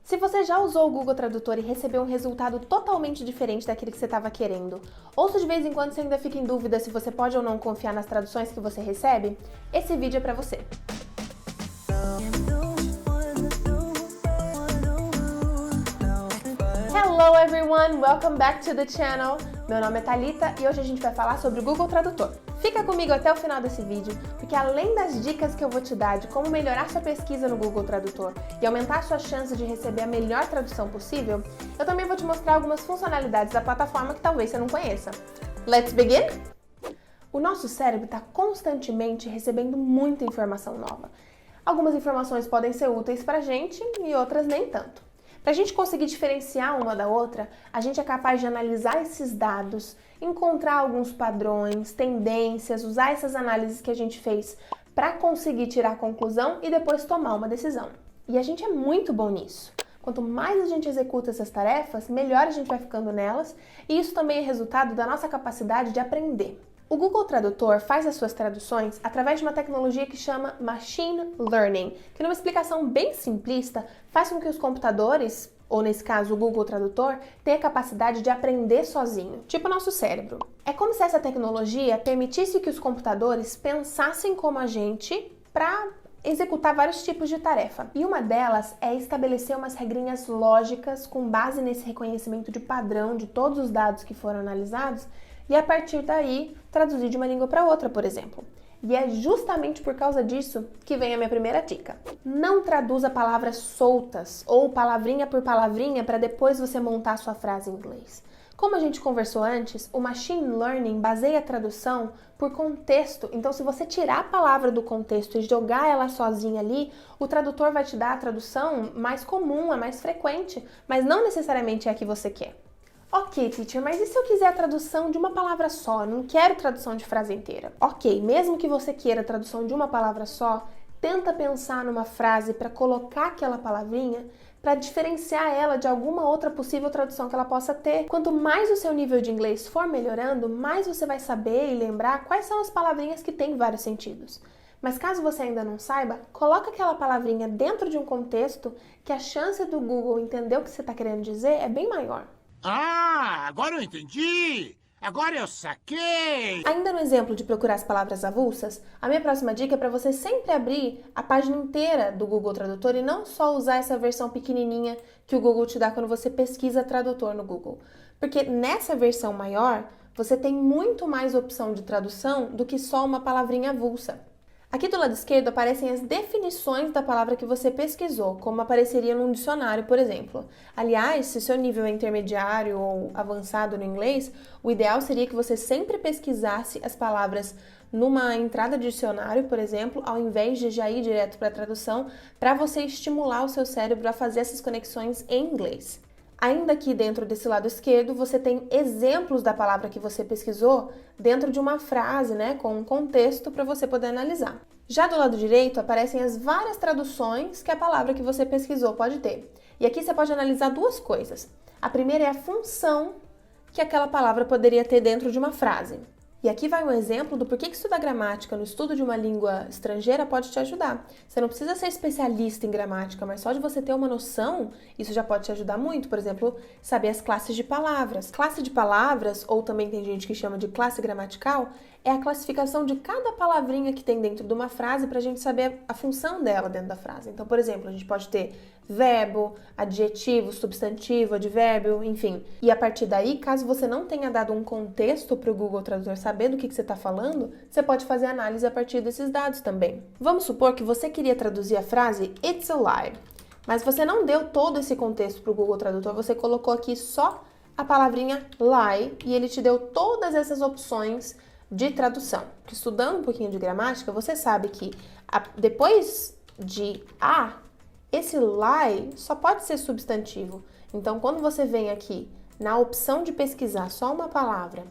Se você já usou o Google Tradutor e recebeu um resultado totalmente diferente daquele que você estava querendo, ou se de vez em quando você ainda fica em dúvida se você pode ou não confiar nas traduções que você recebe, esse vídeo é para você. Hello everyone, welcome back to the channel. Meu nome é Thalita e hoje a gente vai falar sobre o Google Tradutor. Fica comigo até o final desse vídeo, porque além das dicas que eu vou te dar de como melhorar sua pesquisa no Google Tradutor e aumentar sua chance de receber a melhor tradução possível, eu também vou te mostrar algumas funcionalidades da plataforma que talvez você não conheça. Let's begin? O nosso cérebro está constantemente recebendo muita informação nova. Algumas informações podem ser úteis pra gente e outras nem tanto. Para a gente conseguir diferenciar uma da outra, a gente é capaz de analisar esses dados, encontrar alguns padrões, tendências, usar essas análises que a gente fez para conseguir tirar a conclusão e depois tomar uma decisão. E a gente é muito bom nisso. Quanto mais a gente executa essas tarefas, melhor a gente vai ficando nelas, e isso também é resultado da nossa capacidade de aprender. O Google Tradutor faz as suas traduções através de uma tecnologia que chama Machine Learning, que numa explicação bem simplista, faz com que os computadores, ou nesse caso o Google Tradutor, tenha a capacidade de aprender sozinho, tipo o nosso cérebro. É como se essa tecnologia permitisse que os computadores pensassem como a gente para executar vários tipos de tarefa. E uma delas é estabelecer umas regrinhas lógicas com base nesse reconhecimento de padrão de todos os dados que foram analisados, e a partir daí traduzir de uma língua para outra, por exemplo. E é justamente por causa disso que vem a minha primeira dica. Não traduza palavras soltas ou palavrinha por palavrinha para depois você montar a sua frase em inglês. Como a gente conversou antes, o Machine Learning baseia a tradução por contexto, então se você tirar a palavra do contexto e jogar ela sozinha ali, o tradutor vai te dar a tradução mais comum, a mais frequente, mas não necessariamente é a que você quer. Ok, teacher, mas e se eu quiser a tradução de uma palavra só? Eu não quero tradução de frase inteira. Ok, mesmo que você queira a tradução de uma palavra só, tenta pensar numa frase para colocar aquela palavrinha para diferenciar ela de alguma outra possível tradução que ela possa ter. Quanto mais o seu nível de inglês for melhorando, mais você vai saber e lembrar quais são as palavrinhas que têm vários sentidos. Mas caso você ainda não saiba, coloca aquela palavrinha dentro de um contexto que a chance do Google entender o que você está querendo dizer é bem maior. Ah, agora eu entendi! Agora eu saquei! Ainda no exemplo de procurar as palavras avulsas, a minha próxima dica é para você sempre abrir a página inteira do Google Tradutor e não só usar essa versão pequenininha que o Google te dá quando você pesquisa tradutor no Google. Porque nessa versão maior, você tem muito mais opção de tradução do que só uma palavrinha avulsa. Aqui do lado esquerdo aparecem as definições da palavra que você pesquisou, como apareceria num dicionário, por exemplo. Aliás, se seu nível é intermediário ou avançado no inglês, o ideal seria que você sempre pesquisasse as palavras numa entrada de dicionário, por exemplo, ao invés de já ir direto para a tradução, para você estimular o seu cérebro a fazer essas conexões em inglês. Ainda aqui dentro desse lado esquerdo, você tem exemplos da palavra que você pesquisou dentro de uma frase, com um contexto para você poder analisar. Já do lado direito, aparecem as várias traduções que a palavra que você pesquisou pode ter. E aqui você pode analisar duas coisas. A primeira é a função que aquela palavra poderia ter dentro de uma frase. E aqui vai um exemplo do porquê que estudar gramática no estudo de uma língua estrangeira pode te ajudar. Você não precisa ser especialista em gramática, mas só de você ter uma noção, isso já pode te ajudar muito. Por exemplo, saber as classes de palavras. Classe de palavras, ou também tem gente que chama de classe gramatical, é a classificação de cada palavrinha que tem dentro de uma frase para a gente saber a função dela dentro da frase. Então, por exemplo, a gente pode ter verbo, adjetivo, substantivo, advérbio, enfim. E a partir daí, caso você não tenha dado um contexto para o Google Tradutor saber do que você está falando, você pode fazer análise a partir desses dados também. Vamos supor que você queria traduzir a frase It's a lie, mas você não deu todo esse contexto para o Google Tradutor, você colocou aqui só a palavrinha lie e ele te deu todas essas opções de tradução. Porque estudando um pouquinho de gramática, você sabe que depois de a, esse lie só pode ser substantivo. Então, quando você vem aqui na opção de pesquisar só uma palavra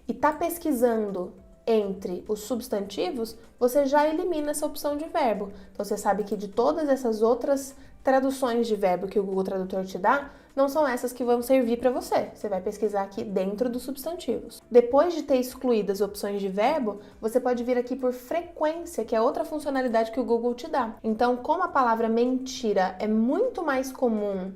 e está pesquisando entre os substantivos, você já elimina essa opção de verbo. Então, você sabe que de todas essas outras traduções de verbo que o Google Tradutor te dá não são essas que vão servir para você. Você vai pesquisar aqui dentro dos substantivos. Depois de ter excluído as opções de verbo, você pode vir aqui por frequência, que é outra funcionalidade que o Google te dá. Então, como a palavra mentira é muito mais comum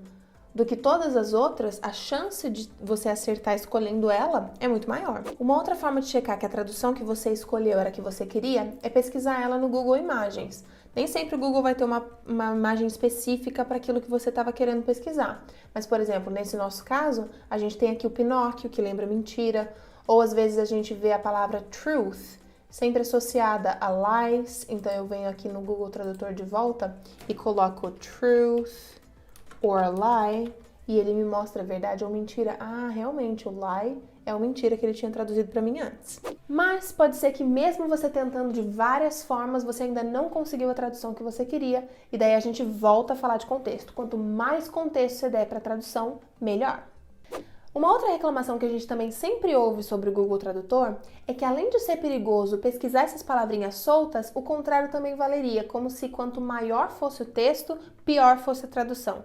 do que todas as outras, a chance de você acertar escolhendo ela é muito maior. Uma outra forma de checar que a tradução que você escolheu era a que você queria é pesquisar ela no Google Imagens. Nem sempre o Google vai ter uma imagem específica para aquilo que você estava querendo pesquisar. Mas, por exemplo, nesse nosso caso, a gente tem aqui o Pinóquio, que lembra mentira, ou às vezes a gente vê a palavra truth, sempre associada a lies, então eu venho aqui no Google Tradutor de volta e coloco truth or lie, e ele me mostra verdade ou mentira. Ah, realmente, o lie é uma mentira que ele tinha traduzido para mim antes. Mas pode ser que mesmo você tentando de várias formas, você ainda não conseguiu a tradução que você queria, e daí a gente volta a falar de contexto. Quanto mais contexto você der para a tradução, melhor. Uma outra reclamação que a gente também sempre ouve sobre o Google Tradutor é que, além de ser perigoso pesquisar essas palavrinhas soltas, o contrário também valeria, como se quanto maior fosse o texto, pior fosse a tradução.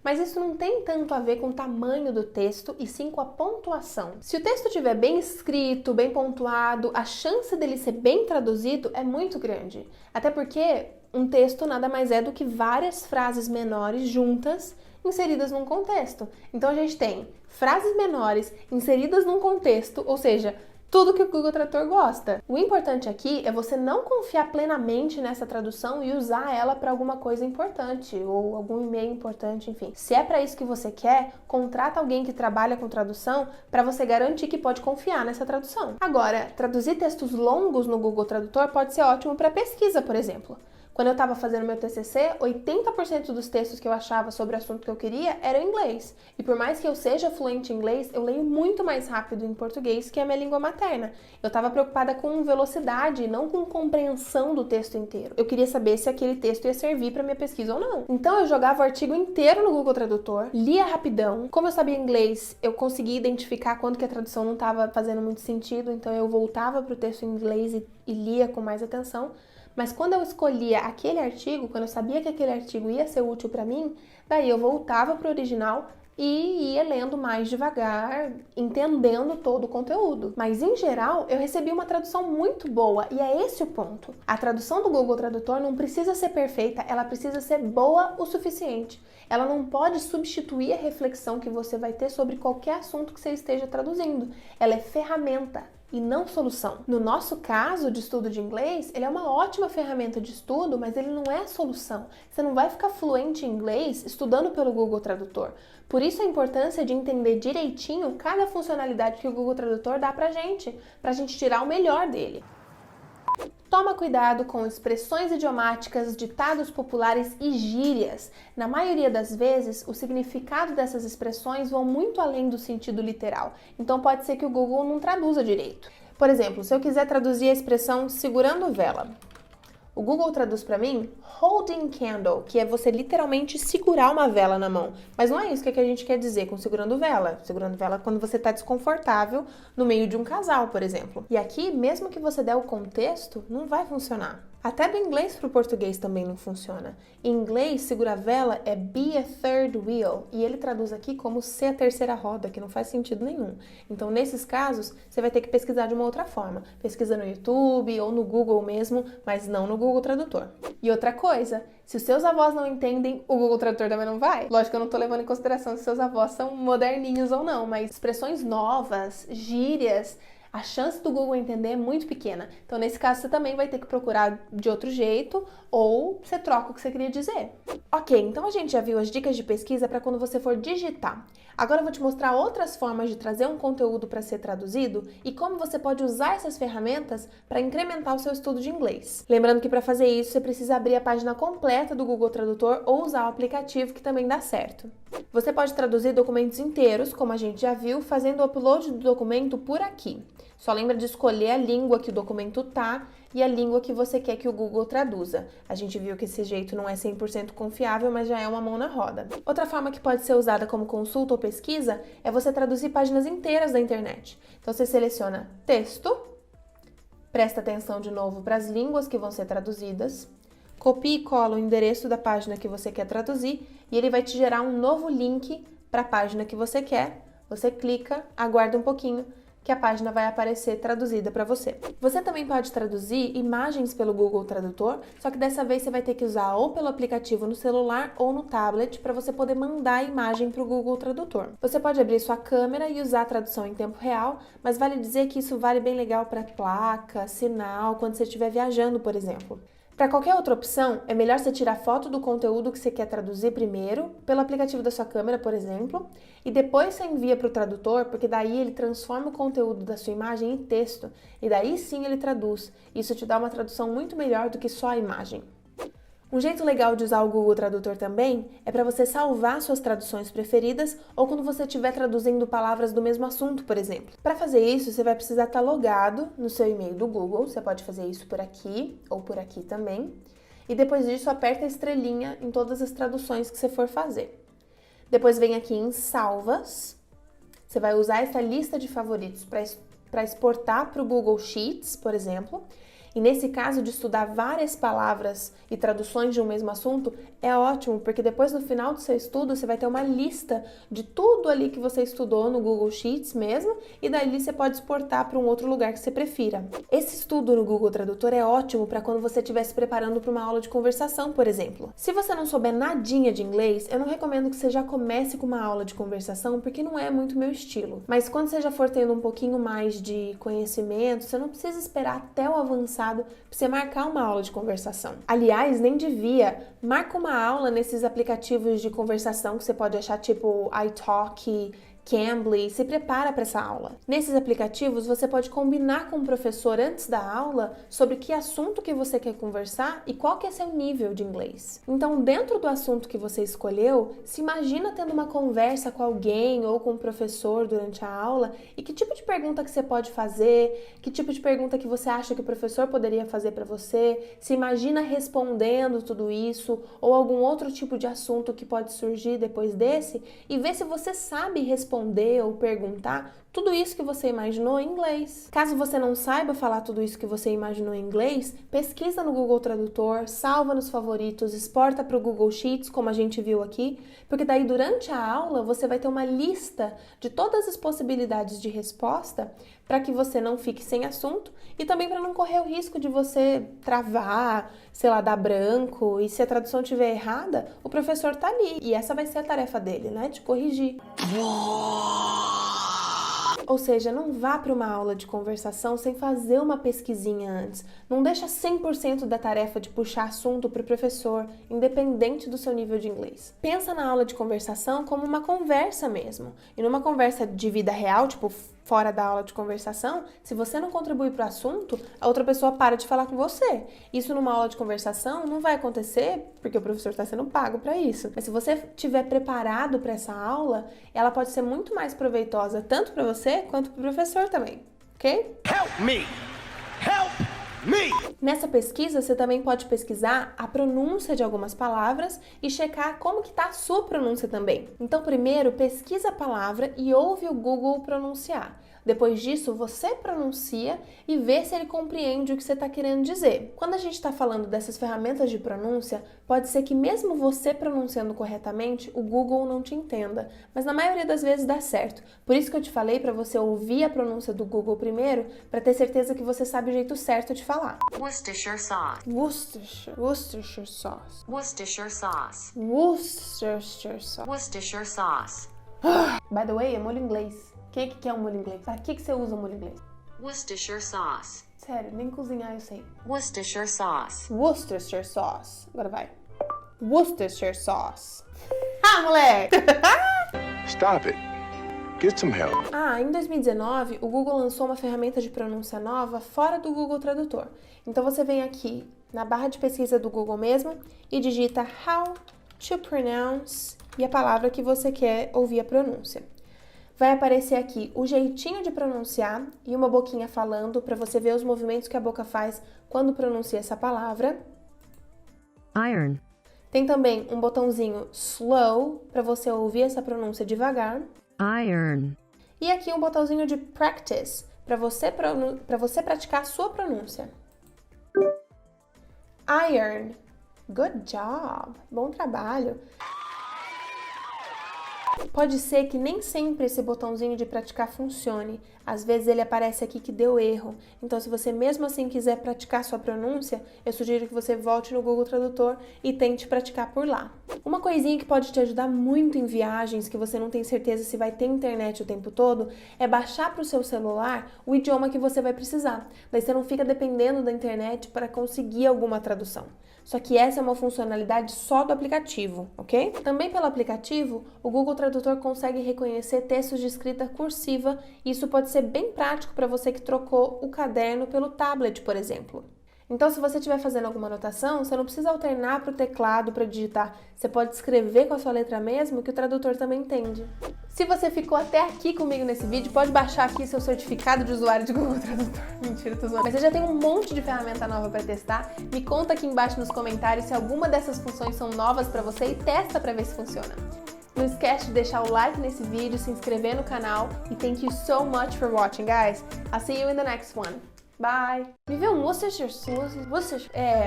Mas isso não tem tanto a ver com o tamanho do texto, e sim com a pontuação. Se o texto estiver bem escrito, bem pontuado, a chance dele ser bem traduzido é muito grande. Até porque um texto nada mais é do que várias frases menores juntas, inseridas num contexto. Então a gente tem frases menores inseridas num contexto, ou seja, tudo que o Google Tradutor gosta. O importante aqui é você não confiar plenamente nessa tradução e usar ela para alguma coisa importante ou algum e-mail importante, enfim. Se é para isso que você quer, contrata alguém que trabalha com tradução para você garantir que pode confiar nessa tradução. Agora, traduzir textos longos no Google Tradutor pode ser ótimo para pesquisa, por exemplo. Quando eu estava fazendo meu TCC, 80% dos textos que eu achava sobre o assunto que eu queria eram em inglês. E por mais que eu seja fluente em inglês, eu leio muito mais rápido em português, que é a minha língua materna. Eu estava preocupada com velocidade e não com compreensão do texto inteiro. Eu queria saber se aquele texto ia servir para minha pesquisa ou não. Então eu jogava o artigo inteiro no Google Tradutor, lia rapidão. Como eu sabia inglês, eu conseguia identificar quando que a tradução não estava fazendo muito sentido, então eu voltava para o texto em inglês e lia com mais atenção. Mas quando eu escolhia aquele artigo, quando eu sabia que aquele artigo ia ser útil para mim, daí eu voltava para o original e ia lendo mais devagar, entendendo todo o conteúdo. Mas, em geral, eu recebi uma tradução muito boa, e é esse o ponto. A tradução do Google Tradutor não precisa ser perfeita, ela precisa ser boa o suficiente. Ela não pode substituir a reflexão que você vai ter sobre qualquer assunto que você esteja traduzindo. Ela é ferramenta e não solução. No nosso caso de estudo de inglês, ele é uma ótima ferramenta de estudo, mas ele não é a solução. Você não vai ficar fluente em inglês estudando pelo Google Tradutor. Por isso a importância de entender direitinho cada funcionalidade que o Google Tradutor dá pra gente tirar o melhor dele. Toma cuidado com expressões idiomáticas, ditados populares e gírias. Na maioria das vezes, o significado dessas expressões vão muito além do sentido literal, então pode ser que o Google não traduza direito. Por exemplo, se eu quiser traduzir a expressão segurando vela, o Google traduz para mim holding candle, que é você literalmente segurar uma vela na mão. Mas não é isso que a gente quer dizer com segurando vela. Segurando vela é quando você está desconfortável no meio de um casal, por exemplo. E aqui, mesmo que você der o contexto, não vai funcionar. Até do inglês para o português também não funciona. Em inglês, segurar vela é be a third wheel, e ele traduz aqui como ser a terceira roda, que não faz sentido nenhum. Então, nesses casos, você vai ter que pesquisar de uma outra forma. Pesquisa no YouTube ou no Google mesmo, mas não no Google Tradutor. E outra coisa, se os seus avós não entendem, o Google Tradutor também não vai. Lógico que eu não tô levando em consideração se seus avós são moderninhos ou não, mas expressões novas, gírias, a chance do Google entender é muito pequena. Então, nesse caso, você também vai ter que procurar de outro jeito ou você troca o que você queria dizer. Ok, então a gente já viu as dicas de pesquisa para quando você for digitar. Agora eu vou te mostrar outras formas de trazer um conteúdo para ser traduzido e como você pode usar essas ferramentas para incrementar o seu estudo de inglês. Lembrando que para fazer isso, você precisa abrir a página completa do Google Tradutor ou usar o aplicativo, que também dá certo. Você pode traduzir documentos inteiros, como a gente já viu, fazendo o upload do documento por aqui. Só lembra de escolher a língua que o documento tá e a língua que você quer que o Google traduza. A gente viu que esse jeito não é 100% confiável, mas já é uma mão na roda. Outra forma que pode ser usada como consulta ou pesquisa é você traduzir páginas inteiras da internet. Então você seleciona texto, presta atenção de novo para as línguas que vão ser traduzidas, copia e cola o endereço da página que você quer traduzir e ele vai te gerar um novo link para a página que você quer. Você clica, aguarda um pouquinho, que a página vai aparecer traduzida para você. Você também pode traduzir imagens pelo Google Tradutor, só que dessa vez você vai ter que usar ou pelo aplicativo no celular ou no tablet para você poder mandar a imagem para o Google Tradutor. Você pode abrir sua câmera e usar a tradução em tempo real, mas vale dizer que isso vale bem legal para placa, sinal, quando você estiver viajando, por exemplo. Para qualquer outra opção, é melhor você tirar foto do conteúdo que você quer traduzir primeiro, pelo aplicativo da sua câmera, por exemplo, e depois você envia para o tradutor, porque daí ele transforma o conteúdo da sua imagem em texto, e daí sim ele traduz. Isso te dá uma tradução muito melhor do que só a imagem. Um jeito legal de usar o Google Tradutor também é para você salvar suas traduções preferidas ou quando você estiver traduzindo palavras do mesmo assunto, por exemplo. Para fazer isso, você vai precisar estar logado no seu e-mail do Google, você pode fazer isso por aqui ou por aqui também, e depois disso aperta a estrelinha em todas as traduções que você for fazer. Depois vem aqui em Salvas, você vai usar essa lista de favoritos para exportar para o Google Sheets, por exemplo. E nesse caso de estudar várias palavras e traduções de um mesmo assunto, é ótimo, porque depois no final do seu estudo você vai ter uma lista de tudo ali que você estudou no Google Sheets mesmo, e daí você pode exportar para um outro lugar que você prefira. Esse estudo no Google Tradutor é ótimo para quando você estiver se preparando para uma aula de conversação, por exemplo. Se você não souber nadinha de inglês, eu não recomendo que você já comece com uma aula de conversação, porque não é muito meu estilo. Mas quando você já for tendo um pouquinho mais de conhecimento, você não precisa esperar até o avançado para você marcar uma aula de conversação. Aliás, nem devia. Marca uma aula nesses aplicativos de conversação que você pode achar, tipo iTalk, Cambly, se prepara para essa aula. Nesses aplicativos, você pode combinar com o professor antes da aula sobre que assunto que você quer conversar e qual que é seu nível de inglês. Então, dentro do assunto que você escolheu, se imagina tendo uma conversa com alguém ou com o professor durante a aula e que tipo de pergunta que você pode fazer, que tipo de pergunta que você acha que o professor poderia fazer para você, se imagina respondendo tudo isso ou algum outro tipo de assunto que pode surgir depois desse e vê se você sabe responder ou perguntar tudo isso que você imaginou em inglês. Caso você não saiba falar tudo isso que você imaginou em inglês, pesquisa no Google Tradutor, salva nos favoritos, exporta para o Google Sheets, como a gente viu aqui, porque daí durante a aula você vai ter uma lista de todas as possibilidades de resposta para que você não fique sem assunto e também para não correr o risco de você travar, sei lá, dar branco, e se a tradução estiver errada, o professor tá ali e essa vai ser a tarefa dele, né, de corrigir. Ou seja, não vá para uma aula de conversação sem fazer uma pesquisinha antes. Não deixa 100% da tarefa de puxar assunto para o professor, independente do seu nível de inglês. Pensa na aula de conversação como uma conversa mesmo. E numa conversa de vida real, tipo fora da aula de conversação, se você não contribui para o assunto, a outra pessoa para de falar com você. Isso numa aula de conversação não vai acontecer porque o professor está sendo pago para isso. Mas se você estiver preparado para essa aula, ela pode ser muito mais proveitosa tanto para você quanto para o professor também, ok? Help me! Help me! Nessa pesquisa, você também pode pesquisar a pronúncia de algumas palavras e checar como que está a sua pronúncia também. Então, primeiro, pesquisa a palavra e ouve o Google pronunciar. Depois disso, você pronuncia e vê se ele compreende o que você está querendo dizer. Quando a gente está falando dessas ferramentas de pronúncia, pode ser que mesmo você pronunciando corretamente, o Google não te entenda, mas na maioria das vezes dá certo. Por isso que eu te falei para você ouvir a pronúncia do Google primeiro, para ter certeza que você sabe o jeito certo de falar. Worcestershire sauce. Worcestershire sauce. Worcestershire sauce. Worcestershire sauce. Worcestershire sauce. By the way, é molho inglês. Quem é que quer um molho inglês? Pra que você usa o molho inglês? Worcestershire sauce. Sério, nem cozinhar eu sei. Worcestershire sauce. Worcestershire sauce. Agora vai. Worcestershire sauce. Ah, moleque! Stop it. Get some help. Em 2019, o Google lançou uma ferramenta de pronúncia nova fora do Google Tradutor. Então você vem aqui na barra de pesquisa do Google mesmo e digita How to Pronounce e a palavra que você quer ouvir a pronúncia. Vai aparecer aqui o jeitinho de pronunciar e uma boquinha falando para você ver os movimentos que a boca faz quando pronuncia essa palavra. Iron. Tem também um botãozinho slow para você ouvir essa pronúncia devagar. Iron. E aqui um botãozinho de practice para você praticar a sua pronúncia. Iron. Good job! Bom trabalho! Pode ser que nem sempre esse botãozinho de praticar funcione. Às vezes ele aparece aqui que deu erro. Então, se você mesmo assim quiser praticar sua pronúncia, eu sugiro que você volte no Google Tradutor e tente praticar por lá. Uma coisinha que pode te ajudar muito em viagens, que você não tem certeza se vai ter internet o tempo todo, é baixar para o seu celular o idioma que você vai precisar. Daí você não fica dependendo da internet para conseguir alguma tradução. Só que essa é uma funcionalidade só do aplicativo, ok? Também pelo aplicativo, o Google Tradutor consegue reconhecer textos de escrita cursiva e isso pode ser bem prático para você que trocou o caderno pelo tablet, por exemplo. Então, se você estiver fazendo alguma anotação, você não precisa alternar para o teclado para digitar. Você pode escrever com a sua letra mesmo, que o tradutor também entende. Se você ficou até aqui comigo nesse vídeo, pode baixar aqui seu certificado de usuário de Google Tradutor. Mentira, tô zoando. Mas você já tem um monte de ferramenta nova para testar. Me conta aqui embaixo nos comentários se alguma dessas funções são novas para você e testa para ver se funciona. Não esquece de deixar o like nesse vídeo, se inscrever no canal e thank you so much for watching, guys. I'll see you in the next one. Bye! Me vê um Worcestershire sauce?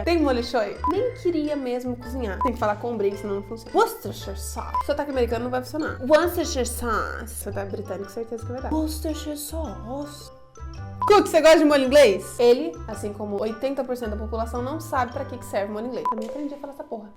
Tem molho shoyu? Nem queria mesmo cozinhar. Tem que falar com o brinco, senão não funciona. Worcestershire sauce. Sotaque americano não vai funcionar. Worcestershire sauce. Sotaque britânico, certeza que vai dar. Worcestershire sauce. Cook, você gosta de molho inglês? Ele, assim como 80% da população, não sabe pra que serve molho inglês. Também aprendi a falar essa porra.